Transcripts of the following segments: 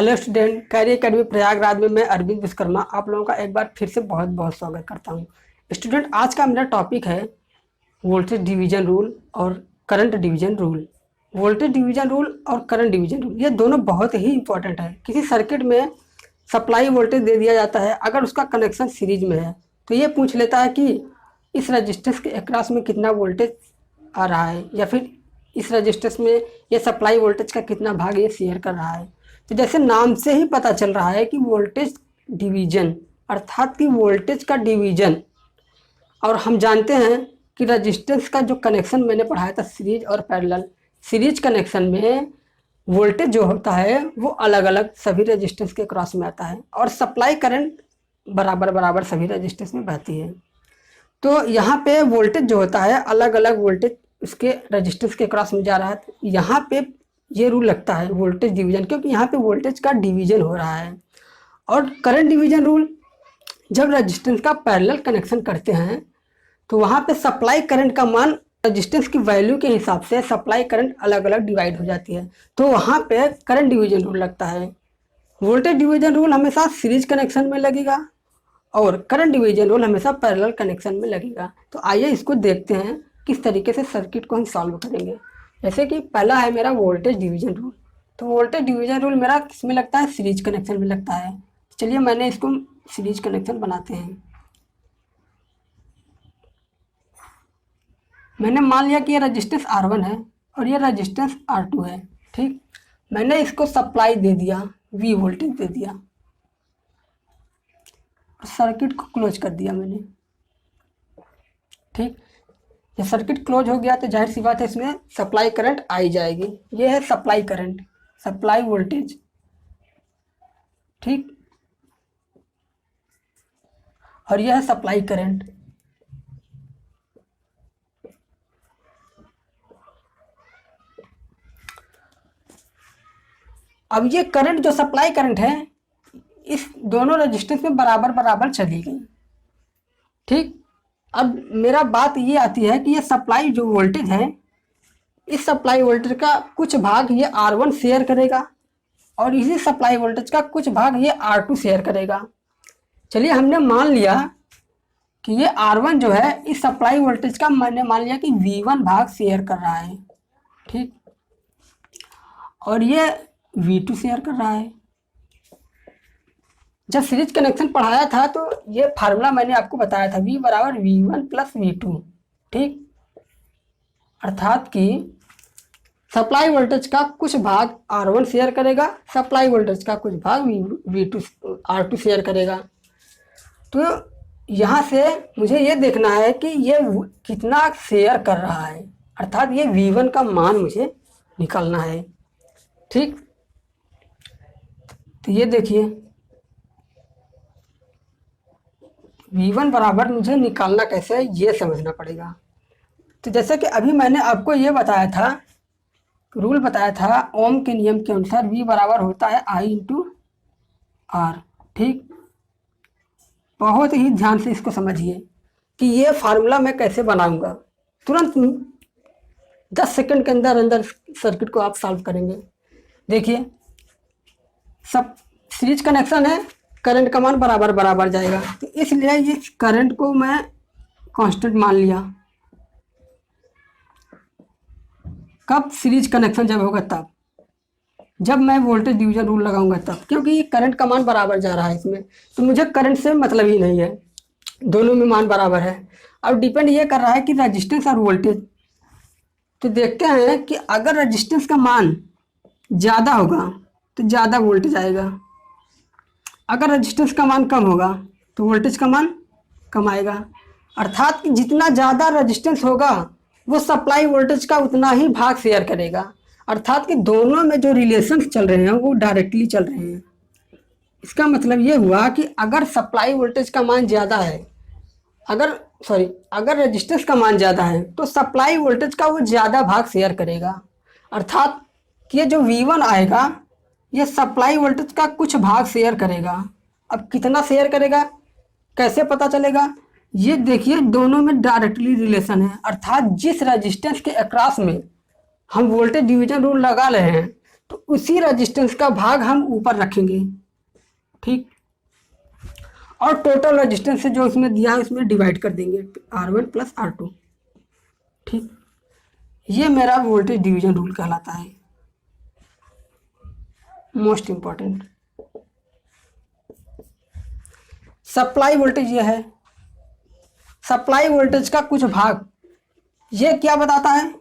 Hello student, career academy Prayagraj में मैं अरविंद विश्वकर्मा आप लोगों का एक बार फिर से बहुत बहुत स्वागत करता हूं। स्टूडेंट, आज का मेरा टॉपिक है वोल्टेज डिवीजन रूल और current division rule. Voltage division rule और करंट डिवीजन रूल ये दोनों बहुत ही इंपॉर्टेंट है। किसी सर्किट में सप्लाई वोल्टेज दे दिया जाता है, अगर उसका कनेक्शन सीरीज में है तो ये पूछ लेता है कि इस रजिस्टेंस के अक्रॉस में कितना वोल्टेज आ रहा है, या फिर इस रजिस्टेंस में ये सप्लाई वोल्टेज का कितना भाग ये शेयर कर रहा है। तो जैसे नाम से ही पता चल रहा है कि वोल्टेज डिवीजन अर्थात कि वोल्टेज का डिवीजन। और हम जानते हैं कि रजिस्टेंस का जो कनेक्शन मैंने पढ़ाया था सीरीज और पैरेलल, सीरीज कनेक्शन में वोल्टेज जो होता है वो अलग अलग सभी रजिस्टेंस के क्रॉस में आता है और सप्लाई करंट बराबर बराबर सभी रजिस्टेंस में बहती है। तो यहाँ पे वोल्टेज जो होता है अलग अलग वोल्टेज उसके रजिस्टेंस के क्रॉस में जा रहा है। यहाँ पे ये रूल लगता है वोल्टेज डिवीजन, क्योंकि यहाँ पे वोल्टेज का डिवीजन हो रहा है। और करंट डिवीजन रूल, जब रजिस्टेंस का पैरेलल कनेक्शन करते हैं तो वहाँ पे सप्लाई करंट का मान रजिस्टेंस की वैल्यू के हिसाब से सप्लाई करंट अलग अलग डिवाइड हो जाती है, तो वहाँ पे करंट डिवीजन रूल लगता है। वोल्टेज डिवीजन रूल हमेशा सीरीज कनेक्शन में लगेगा और करंट डिवीजन रूल हमेशा पैरेलल कनेक्शन में लगेगा। तो आइए इसको देखते हैं किस तरीके से सर्किट को हम सॉल्व करेंगे। जैसे कि पहला है मेरा वोल्टेज डिवीजन रूल। तो वोल्टेज डिवीजन रूल मेरा किस में लगता है? सीरीज कनेक्शन में लगता है। चलिए मैंने इसको सीरीज कनेक्शन बनाते हैं। मैंने मान लिया कि ये रजिस्टेंस R1 है और ये रजिस्टेंस R2 है। ठीक, मैंने इसको सप्लाई दे दिया, V वोल्टेज दे दिया और सर्किट को क्लोज कर दिया मैंने। ठीक, जब सर्किट क्लोज हो गया तो जाहिर सी बात है इसमें सप्लाई करंट आई जाएगी। ये है सप्लाई करंट, सप्लाई वोल्टेज। ठीक, और यह है सप्लाई करंट। अब ये करंट जो सप्लाई करंट है इस दोनों रजिस्टेंस में बराबर बराबर चली गई। ठीक, अब मेरा बात ये आती है कि ये सप्लाई जो वोल्टेज है, इस सप्लाई वोल्टेज का कुछ भाग ये R1 शेयर करेगा और इसी सप्लाई वोल्टेज का कुछ भाग ये R2 शेयर करेगा। चलिए हमने मान लिया कि ये R1 जो है इस सप्लाई वोल्टेज का मैंने मान लिया कि V1 भाग शेयर कर रहा है। ठीक, और ये V2 शेयर कर रहा है। जब सीरीज कनेक्शन पढ़ाया था तो ये फार्मूला मैंने आपको बताया था, V बराबर V1 प्लस V2। ठीक, अर्थात कि सप्लाई वोल्टेज का कुछ भाग R1 शेयर करेगा, सप्लाई वोल्टेज का कुछ भाग V2 R2 शेयर करेगा। तो यहाँ से मुझे ये देखना है कि ये कितना शेयर कर रहा है, अर्थात ये V1 का मान मुझे निकालना है। ठीक, तो ये देखिए V1 बराबर मुझे निकालना कैसे है ये समझना पड़ेगा। तो जैसे कि अभी मैंने आपको ये बताया था, रूल बताया था ओम के नियम के अनुसार V बराबर होता है I इंटू R। ठीक, बहुत ही ध्यान से इसको समझिए कि ये फार्मूला मैं कैसे बनाऊंगा। तुरंत 10 सेकंड के अंदर अंदर सर्किट को आप सॉल्व करेंगे। देखिए सब सीरीज कनेक्शन है, करंट का मान बराबर बराबर जाएगा, तो इसलिए ये करंट को मैं कांस्टेंट मान लिया। कब? सीरीज कनेक्शन जब होगा तब, जब मैं वोल्टेज डिवीजन रूल लगाऊंगा तब, क्योंकि ये करंट का मान बराबर जा रहा है इसमें, तो मुझे करंट से मतलब ही नहीं है, दोनों में मान बराबर है। अब डिपेंड ये कर रहा है कि रजिस्टेंस और वोल्टेज। तो देखते हैं कि अगर रजिस्टेंस का मान ज़्यादा होगा तो ज़्यादा वोल्टेज आएगा, अगर रजिस्टेंस का मान कम होगा तो वोल्टेज का मान कम आएगा। अर्थात कि जितना ज़्यादा रजिस्टेंस होगा वो सप्लाई वोल्टेज का उतना ही भाग शेयर करेगा। अर्थात कि दोनों में जो रिलेशन चल रहे हैं वो डायरेक्टली चल रहे हैं। इसका मतलब ये हुआ कि अगर सप्लाई वोल्टेज का मान ज़्यादा है, अगर रजिस्टेंस का मान ज़्यादा है तो सप्लाई वोल्टेज का वो ज़्यादा भाग शेयर करेगा। अर्थात कि ये जो V1 आएगा ये सप्लाई वोल्टेज का कुछ भाग शेयर करेगा। अब कितना शेयर करेगा, कैसे पता चलेगा? ये देखिए दोनों में डायरेक्टली रिलेशन है। अर्थात जिस रजिस्टेंस के अक्रॉस में हम वोल्टेज डिवीजन रूल लगा रहे हैं तो उसी रजिस्टेंस का भाग हम ऊपर रखेंगे, ठीक। और टोटल रजिस्टेंस से जो इसमें दिया है उसमें डिवाइड कर देंगे, R1 प्लस R2, ठीक। ये मेरा वोल्टेज डिवीजन रूल कहलाता है, मोस्ट इंपॉर्टेंट। सप्लाई वोल्टेज ये है, सप्लाई वोल्टेज का कुछ भाग, ये क्या बताता है,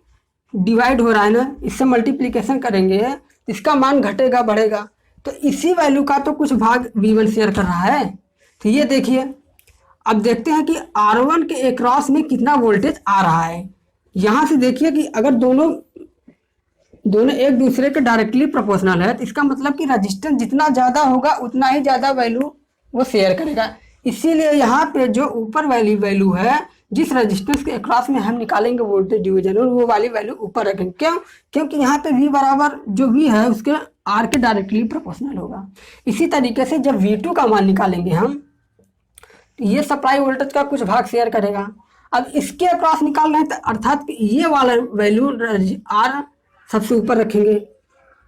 डिवाइड हो रहा है ना, इससे मल्टीप्लिकेशन करेंगे इसका मान घटेगा बढ़ेगा, तो इसी वैल्यू का तो कुछ भाग V1 शेयर कर रहा है। तो ये देखिए, अब देखते हैं कि R1 के एक्रॉस में कितना वोल्टेज आ रहा है। यहाँ से देखिए कि अगर दोनों एक दूसरे के डायरेक्टली प्रोपोर्शनल है, तो इसका मतलब कि रजिस्टेंस जितना ज़्यादा होगा उतना ही ज़्यादा वैल्यू वो शेयर करेगा। इसीलिए यहाँ पे जो ऊपर वाली वैल्यू है, जिस रजिस्टेंस के अक्रॉस में हम निकालेंगे वोल्टेज डिवीजन, और वो वाली वैल्यू ऊपर रखेंगे। क्यों? क्योंकि यहाँ पे V बराबर जो V है उसके R के डायरेक्टली प्रोपोर्शनल होगा। इसी तरीके से जब V2 का मान निकालेंगे हम, तो ये सप्लाई वोल्टेज का कुछ भाग शेयर करेगा। अब इसके अक्रॉस निकाल रहे हैं, तो अर्थात ये वाला वैल्यू R सबसे ऊपर रखेंगे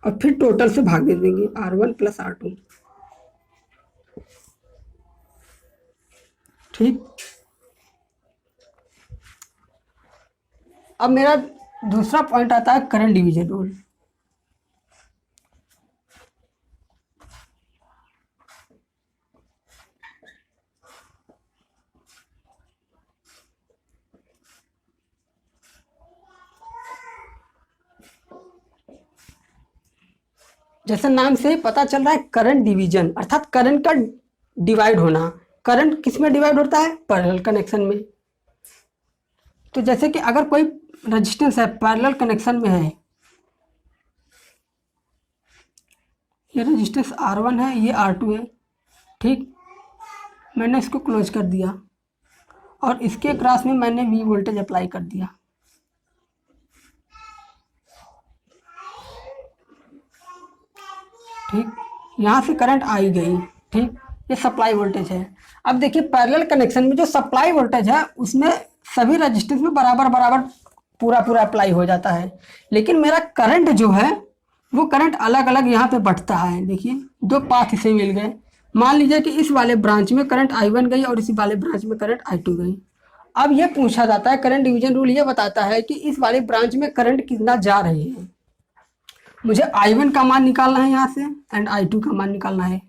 और फिर टोटल से भाग दे देंगे, R1 प्लस R2, ठीक। अब मेरा दूसरा पॉइंट आता है करंट डिवीजन रूल। जैसे नाम से ही पता चल रहा है करंट डिवीजन, अर्थात करंट का डिवाइड होना। करंट किस में डिवाइड होता है? पैरेलल कनेक्शन में। तो जैसे कि अगर कोई रजिस्टेंस है पैरेलल कनेक्शन में है, ये रजिस्टेंस R1 है, ये R2 है, ठीक। मैंने इसको क्लोज कर दिया और इसके क्रॉस में मैंने V वोल्टेज अप्लाई कर दिया, ठीक। यहाँ से करंट आई गई, ठीक। ये सप्लाई वोल्टेज है। अब देखिए पैरेलल कनेक्शन में जो सप्लाई वोल्टेज है उसमें सभी रजिस्टेंस में बराबर बराबर पूरा पूरा अप्लाई हो जाता है, लेकिन मेरा करंट जो है वो करंट अलग अलग यहाँ पे बढ़ता है। देखिए दो पाथ इसे मिल गए। मान लीजिए कि इस वाले ब्रांच में करंट I1 गई और इसी वाले ब्रांच में करंट I2 गई। अब ये पूछा जाता है, करंट डिवीजन रूल ये बताता है कि इस वाले ब्रांच में करंट कितना जा रही है। मुझे I1 का मान निकालना है यहाँ से एंड I2 का मान निकालना है,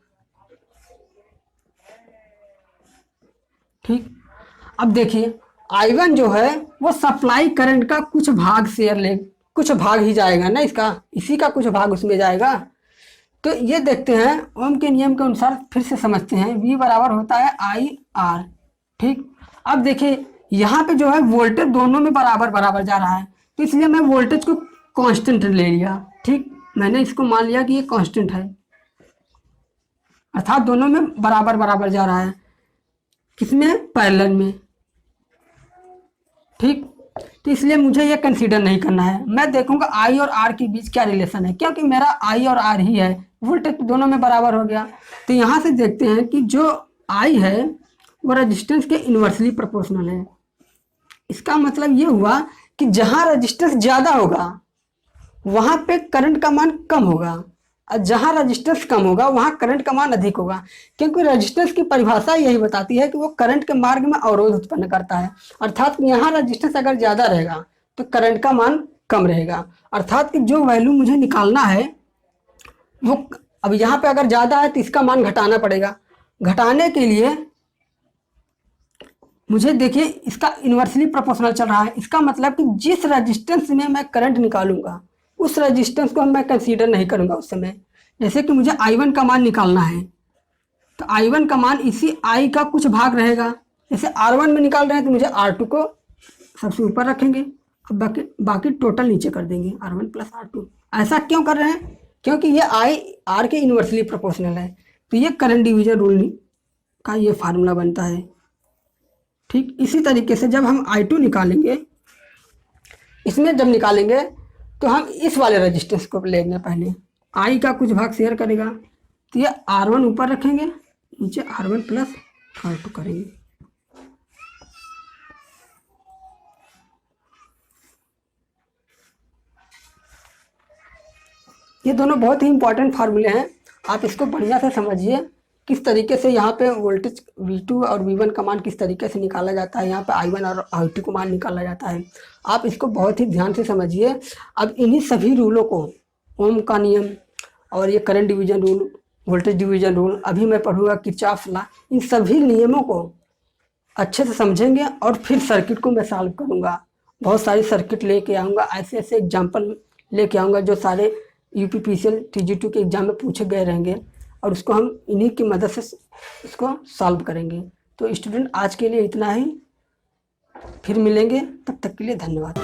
ठीक। अब देखिए I1 जो है वो सप्लाई करंट का कुछ भाग शेयर ले, कुछ भाग ही जाएगा ना इसका, इसी का कुछ भाग उसमें जाएगा। तो ये देखते हैं ओम के नियम के अनुसार, फिर से समझते हैं। V बराबर होता है IR, ठीक। अब देखिए यहाँ पे जो है वोल्टेज दोनों में बराबर बराबर जा रहा है, तो इसलिए मैं वोल्टेज को कांस्टेंट ले लिया, ठीक। मैंने इसको मान लिया कि ये कांस्टेंट है, अर्थात दोनों में बराबर बराबर जा रहा है। किसमें? पैरेलल में, ठीक। तो इसलिए मुझे ये कंसीडर नहीं करना है। मैं देखूंगा I और R के बीच क्या रिलेशन है, क्योंकि मेरा I और R ही है, वोल्टेज दोनों में बराबर हो गया। तो यहाँ से देखते हैं कि जो I है वो रेजिस्टेंस के इन्वर्सली प्रोपोर्शनल है। इसका मतलब ये हुआ कि जहाँ रेजिस्टेंस ज़्यादा होगा वहाँ पे करंट का मान कम होगा, और जहाँ रजिस्टेंस कम होगा वहाँ करंट का मान अधिक होगा। क्योंकि रजिस्टेंस की परिभाषा यही बताती है कि वो करंट के मार्ग में अवरोध उत्पन्न करता है। अर्थात यहाँ रजिस्टेंस अगर ज़्यादा रहेगा तो करंट का मान कम रहेगा। अर्थात कि जो वैल्यू मुझे निकालना है वो, अब यहाँ पे अगर ज़्यादा है तो इसका मान घटाना पड़ेगा। घटाने के लिए मुझे देखिए इसका इन्वर्सली प्रोपोर्शनल चल रहा है। इसका मतलब कि जिस रजिस्टेंस में मैं करंट निकालूंगा उस रजिस्टेंस को मैं कंसीडर नहीं करूंगा उस समय। जैसे कि मुझे I1 का मान निकालना है, तो I1 का मान इसी I का कुछ भाग रहेगा। जैसे R1 में निकाल रहे हैं तो मुझे R2 को सबसे ऊपर रखेंगे, अब बाकी टोटल नीचे कर देंगे, R1 प्लस R2। ऐसा क्यों कर रहे हैं? क्योंकि ये I R के इन्वर्सली प्रोपोर्शनल है। तो ये करंट डिवीजन रूल का ये फार्मूला बनता है, ठीक। इसी तरीके से जब हम I2 निकालेंगे, इसमें जब निकालेंगे तो हम इस वाले रजिस्टेंस को लेंगे, पहले I का कुछ भाग शेयर करेगा, तो ये R1 ऊपर रखेंगे, नीचे R1 प्लस R2 करेंगे। ये दोनों बहुत ही इंपॉर्टेंट फार्मूले हैं, आप इसको बढ़िया से समझिए। किस तरीके से यहाँ पे वोल्टेज V2 और V1 का मान किस तरीके से निकाला जाता है, यहाँ पे I1 और I2 का मान निकाला जाता है, आप इसको बहुत ही ध्यान से समझिए। अब इन्हीं सभी रूलों को, ओम का नियम और ये current division rule, voltage division rule, अभी मैं पढ़ूंगा किरचॉफ लॉ, इन सभी नियमों को अच्छे से समझेंगे और फिर सर्किट को मैं सॉल्व करूंगा। बहुत सारी सर्किट लेके आऊँगा, ऐसे ऐसे एग्जाम्पल लेके आऊँगा जो सारे UPPCL TG2 के एग्जाम में पूछे गए रहेंगे, और उसको हम इन्हीं की मदद से इसको सॉल्व करेंगे। तो स्टूडेंट आज के लिए इतना ही, फिर मिलेंगे, तब तक के लिए धन्यवाद।